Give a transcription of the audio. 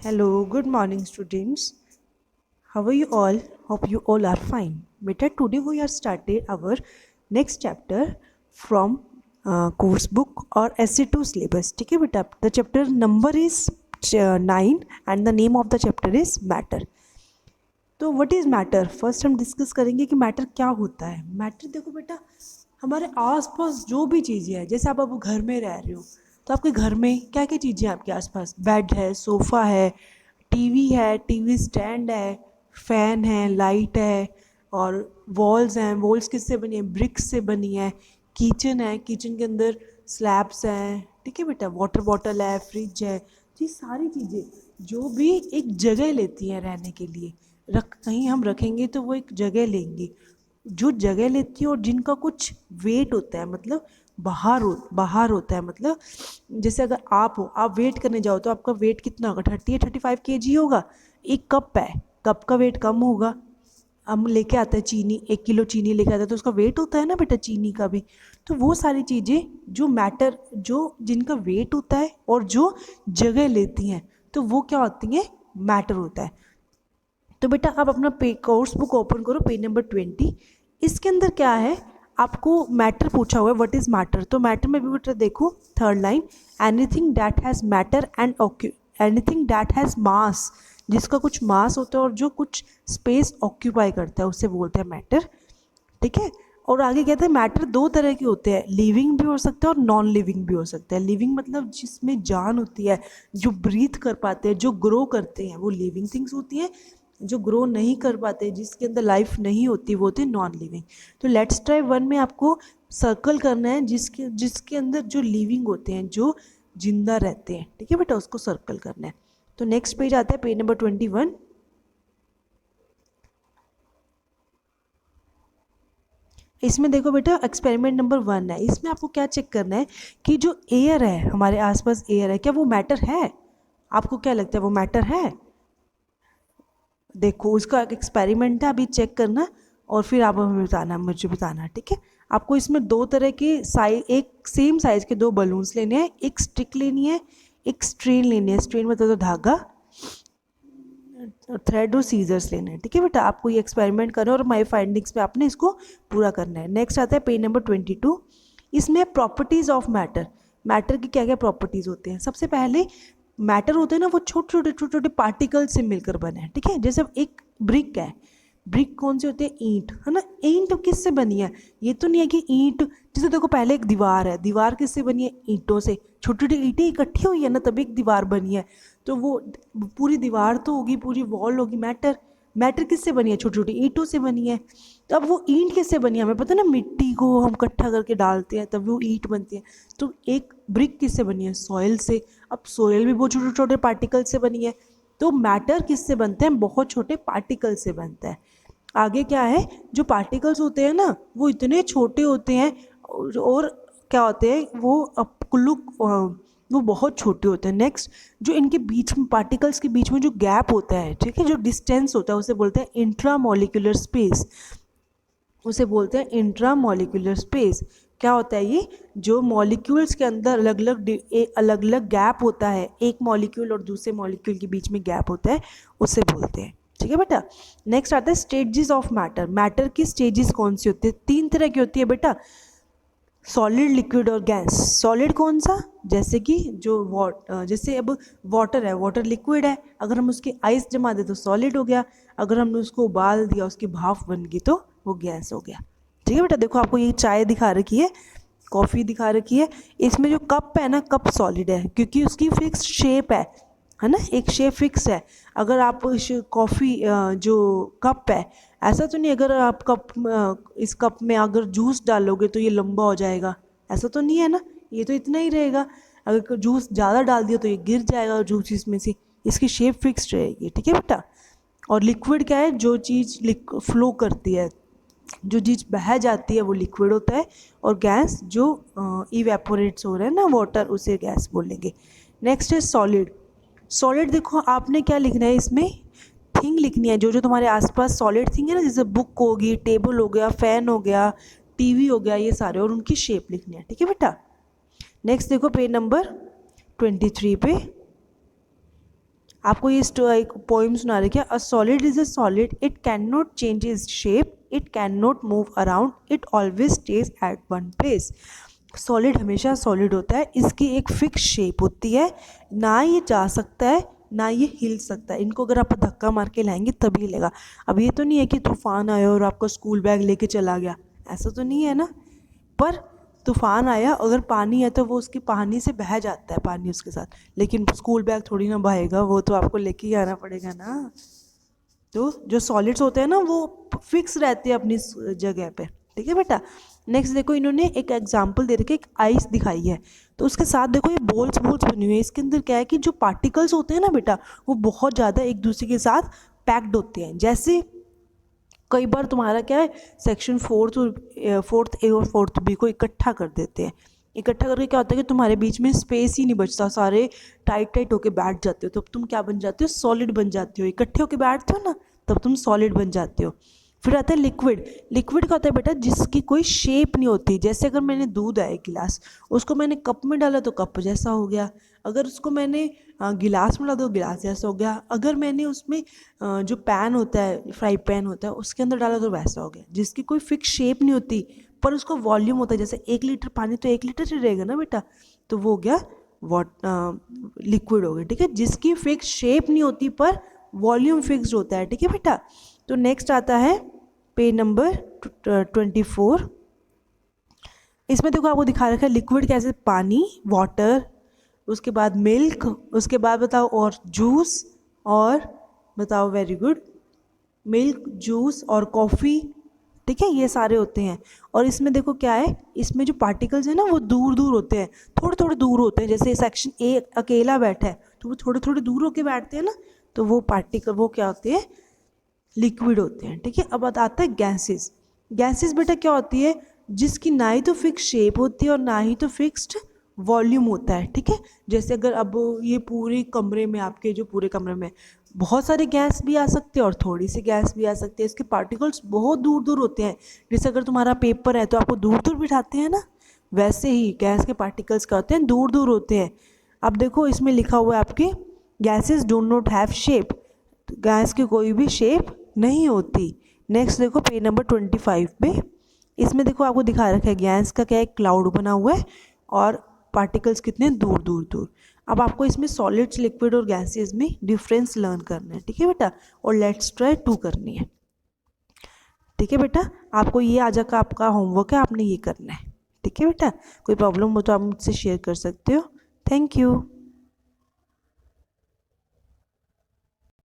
Hello, good morning, students. How are you all? Hope you all are fine. Beta, today we are started our next chapter from course book or SC2 syllabus. ठीक है बेटा, the chapter number is 9 and the name of the chapter is matter. तो what is matter? First हम discuss करेंगे कि matter क्या होता है. मैटर देखो बेटा, हमारे आसपास जो भी चीज़ें हैं, जैसे आप अब घर में रह रहे हो तो आपके घर में क्या क्या चीज़ें हैं आपके आसपास? बेड है, सोफ़ा है, टीवी स्टैंड है, फ़ैन है, लाइट है और वॉल्स हैं. वॉल्स किससे बनी है? ब्रिक्स से बनी है. किचन है, किचन के अंदर स्लैब्स हैं. ठीक है बेटा, वाटर बॉटल है, फ्रिज है. ये सारी चीज़ें जो भी एक जगह लेती हैं रहने के लिए, कहीं हम रखेंगे तो वो एक जगह लेंगी. जो जगह लेती है और जिनका कुछ वेट होता है, मतलब बाहर होता है. मतलब जैसे अगर आप वेट करने जाओ तो आपका वेट कितना होगा? 30 या 35 kg होगा. एक कप है, कप का वेट कम होगा. हम लेके आते हैं चीनी, 1 किलो चीनी लेके आते हैं तो उसका वेट होता है ना बेटा, चीनी का भी. तो वो सारी चीज़ें जो मैटर, जो जिनका वेट होता है और जो जगह लेती हैं, तो वो क्या होती हैं? मैटर होता है. तो बेटा आप अपना कोर्स बुक ओपन करो, पेज नंबर 20. इसके अंदर क्या है? आपको मैटर पूछा हुआ है, व्हाट इज़ मैटर. तो मैटर में भी बेटा देखो, third line, anything that has matter and anything that has मास, जिसका कुछ मास होता है और जो कुछ स्पेस ऑक्यूपाई करता है उसे बोलते हैं मैटर. ठीक है. और आगे कहते हैं मैटर दो तरह के होते हैं, लिविंग भी हो सकता है और नॉन लिविंग भी हो सकता है. लिविंग मतलब जिसमें जान होती है, जो ब्रीथ कर पाते हैं, जो ग्रो करते हैं, वो लिविंग थिंग्स होती हैं. जो ग्रो नहीं कर पाते, जिसके अंदर लाइफ नहीं होती, वो होते हैं नॉन लिविंग. तो लेट्स ट्राई वन में आपको सर्कल करना है जिसके जिसके अंदर जो लिविंग होते हैं, जो जिंदा रहते हैं. ठीक है बेटा, उसको सर्कल करना है. तो नेक्स्ट पेज आता है, पेज नंबर 21. इसमें देखो बेटा, एक्सपेरिमेंट नंबर 1 है. इसमें आपको क्या चेक करना है कि जो एयर है, हमारे आसपास एयर है, क्या वो मैटर है? आपको क्या लगता है, वो मैटर है? देखो, उसका एक एक्सपेरिमेंट है, अभी चेक करना और फिर आप हमें बताना, मुझे बताना. ठीक है. आपको इसमें दो तरह के साइज, एक सेम साइज़ के दो बलून्स लेने हैं, एक स्टिक लेनी है, एक स्ट्रेन लेनी है. स्ट्रेन मतलब तो धागा, थ्रेड और सीजर्स लेने हैं. ठीक है बेटा, आपको ये एक्सपेरिमेंट करना है और माई फाइंडिंग्स पे आपने इसको पूरा करना है. नेक्स्ट आता है पेज नंबर 22. इसमें प्रॉपर्टीज़ ऑफ मैटर. मैटर की क्या क्या प्रॉपर्टीज़ होते हैं? सबसे पहले मैटर होते हैं ना, वो छोटे छोटे पार्टिकल से मिलकर बने हैं. ठीक है. जैसे एक ब्रिक है, ब्रिक कौन सी होती है? ईंट, है ना. ईंट किससे बनी है? ये तो नहीं है कि ईंट, जैसे देखो पहले एक दीवार है, दीवार किससे बनी है? ईंटों से. छोटी छोटी ईंटें इकट्ठी हुई है ना, तभी एक दीवार बनी है. तो वो पूरी दीवार तो होगी, पूरी वॉल होगी. मैटर, मैटर किससे बनी है? छोटी छोटी ईंटों से बनी है. तो अब वो ईंट किससे बनी है? हमें पता है ना, मिट्टी को हम इकट्ठा करके डालते हैं तब वो ईंट बनती है. तो एक ब्रिक किससे बनी है? सॉइल से. अब सॉइल भी बहुत छोटे छोटे पार्टिकल से बनी है. तो मैटर किससे बनते हैं? बहुत छोटे पार्टिकल से बनता है. आगे क्या है? जो पार्टिकल्स होते हैं ना, वो इतने छोटे होते हैं और क्या होते हैं वो, वो बहुत छोटे होते हैं. नेक्स्ट, जो इनके बीच में, पार्टिकल्स के बीच में जो गैप होता है, ठीक है, जो डिस्टेंस होता है, उसे बोलते हैं इंट्रा मॉलिक्यूलर स्पेस. उसे बोलते हैं इंट्रा मॉलिक्यूलर स्पेस. क्या होता है ये? जो मॉलिक्यूल्स के अंदर अलग अलग गैप होता है, एक मॉलिक्यूल और दूसरे मॉलिक्यूल के बीच में गैप होता है, उसे बोलते हैं. ठीक है बेटा. नेक्स्ट आता है स्टेजेस ऑफ मैटर. मैटर की स्टेजेस कौन सी होती है? 3 तरह की होती है बेटा, सॉलिड, लिक्विड और गैस. सॉलिड कौन सा? जैसे कि जो जैसे अब वाटर है, वाटर लिक्विड है, अगर हम उसकी आइस जमा दें तो सॉलिड हो गया, अगर हमने उसको उबाल दिया, उसकी भाप बन गई, तो वो गैस हो गया. ठीक है बेटा. देखो, आपको ये चाय दिखा रखी है, कॉफ़ी दिखा रखी है. इसमें जो कप है ना, कप सॉलिड है क्योंकि उसकी फिक्स शेप है ना, एक शेप फिक्स है. अगर आप कॉफ़ी, जो कप है, ऐसा तो नहीं अगर आप इस कप में अगर जूस डालोगे तो ये लंबा हो जाएगा, ऐसा तो नहीं है ना, ये तो इतना ही रहेगा. अगर जूस ज़्यादा डाल दिया तो ये गिर जाएगा जूस इसमें से. इसकी शेप फिक्स्ड रहेगी. ठीक है बेटा. और लिक्विड क्या है? जो चीज़ फ्लो करती है, जो चीज़ बह जाती है, वो लिक्विड होता है. और गैस जो इवेपोरेट्स हो रहा है ना, वाटर, उसे गैस बोलेंगे. नेक्स्ट है सॉलिड. सॉलिड देखो, आपने क्या लिखना है इसमें? थिंग लिखनी है, जो जो तुम्हारे आसपास सॉलिड थिंग है ना, जैसे बुक होगी, टेबल हो गया, फ़ैन हो गया, टीवी हो गया, ये सारे, और उनकी शेप लिखनी है. ठीक है बेटा. नेक्स्ट देखो पेज नंबर 23 पे. आपको ये एक पोइम सुना रही है, a solid is a solid, it can not change its shape, it can not move around, it always stays at one place. Solid हमेशा सॉलिड होता है, इसकी एक फिक्स शेप होती है, ना ये जा सकता है ना ये हिल सकता है। इनको अगर आप धक्का मार के लाएंगे तभी हिलेगा। अब ये तो नहीं है कि तूफान आया और आपका स्कूल बैग लेके चला गया, ऐसा तो नहीं है ना। पर तूफान आया, अगर पानी है तो वो उसकी पानी से बह जाता है, पानी उसके साथ, लेकिन स्कूल बैग थोड़ी ना बहेगा, वो तो आपको लेके ही आना पड़ेगा ना। तो जो सॉलिड्स होते हैं ना वो फिक्स रहते हैं अपनी जगह पे, ठीक है बेटा। नेक्स्ट देखो, इन्होंने एक एग्जांपल दे रखा है, एक आइस दिखाई है, तो उसके साथ देखो ये बोल्स बोल्स बनी हुई है। इसके अंदर क्या है कि जो पार्टिकल्स होते हैं ना बेटा, वो बहुत ज़्यादा एक दूसरे के साथ पैक्ड होते हैं। जैसे कई बार तुम्हारा क्या है, सेक्शन फोर्थ ए और फोर्थ बी को इकट्ठा कर देते हैं। इकट्ठा करके क्या होता है कि तुम्हारे बीच में स्पेस ही नहीं बचता, सारे टाइट टाइट होके बैठ जाते हो, तब तुम क्या बन जाते हो, सॉलिड बन जाते हो। इकट्ठे होके बैठते हो ना, तब तुम सॉलिड बन जाते हो। फिर आता है लिक्विड। लिक्विड का होता है बेटा जिसकी कोई शेप नहीं होती। जैसे अगर मैंने दूध है एक गिलास, उसको मैंने कप में डाला तो कप जैसा हो गया, अगर उसको मैंने गिलास में डाला तो गिलास जैसा हो गया, अगर मैंने उसमें जो पैन होता है, फ्राई पैन होता है, उसके अंदर डाला तो वैसा हो गया। जिसकी कोई फिक्स शेप नहीं होती पर उसको वॉल्यूम होता है, जैसे 1 लीटर पानी तो 1 लीटर ही रहेगा ना बेटा, तो वो हो गया लिक्विड हो गया, ठीक है। जिसकी फिक्स शेप नहीं होती पर वॉल्यूम फिक्स्ड होता है, ठीक है बेटा। तो नेक्स्ट आता है पेज नंबर 24। इसमें देखो आपको दिखा रखा है लिक्विड कैसे, पानी, वाटर, उसके बाद मिल्क, उसके बाद बताओ और जूस, और बताओ, वेरी गुड, मिल्क, जूस और कॉफ़ी, ठीक है, ये सारे होते हैं। और इसमें देखो क्या है, इसमें जो पार्टिकल्स हैं ना वो दूर दूर होते हैं, थोड़े थोड़े दूर होते हैं। जैसे सेक्शन ए अकेला बैठा है तो वो थोड़े थोड़े दूर होके बैठते हैं ना, तो वो पार्टिकल वो क्या होते हैं, लिक्विड होते हैं, ठीक है। अब आता है गैसेस। गैसेस बेटा क्या होती है, जिसकी ना ही तो फिक्स शेप होती है और ना ही तो फिक्स्ड वॉल्यूम होता है, ठीक है। जैसे अगर अब ये पूरे कमरे में, आपके जो पूरे कमरे में बहुत सारे गैस भी आ सकते हैं और थोड़ी सी गैस भी आ सकती है, इसके पार्टिकल्स बहुत दूर दूर होते हैं। जैसे अगर तुम्हारा पेपर है तो आपको दूर दूर बिठाते हैं ना, वैसे ही गैस के पार्टिकल्स क्या होते हैं, दूर दूर होते हैं। अब देखो इसमें लिखा हुआ है आपके, gases do not have shape, gas की कोई भी शेप नहीं होती। नेक्स्ट देखो पेज नंबर 25 पे, इसमें देखो आपको दिखा रखा है गैस का क्या है, क्लाउड बना हुआ है और पार्टिकल्स कितने दूर दूर दूर। अब आपको इसमें सॉलिड्स, लिक्विड और गैसेस में डिफरेंस लर्न करना है, ठीक है बेटा, और लेट्स ट्राई 2 करनी है, ठीक है बेटा। आपको ये आज का आपका होमवर्क है, आपने ये करना है, ठीक है बेटा। कोई प्रॉब्लम हो तो आप मुझसे शेयर कर सकते हो। Thank you.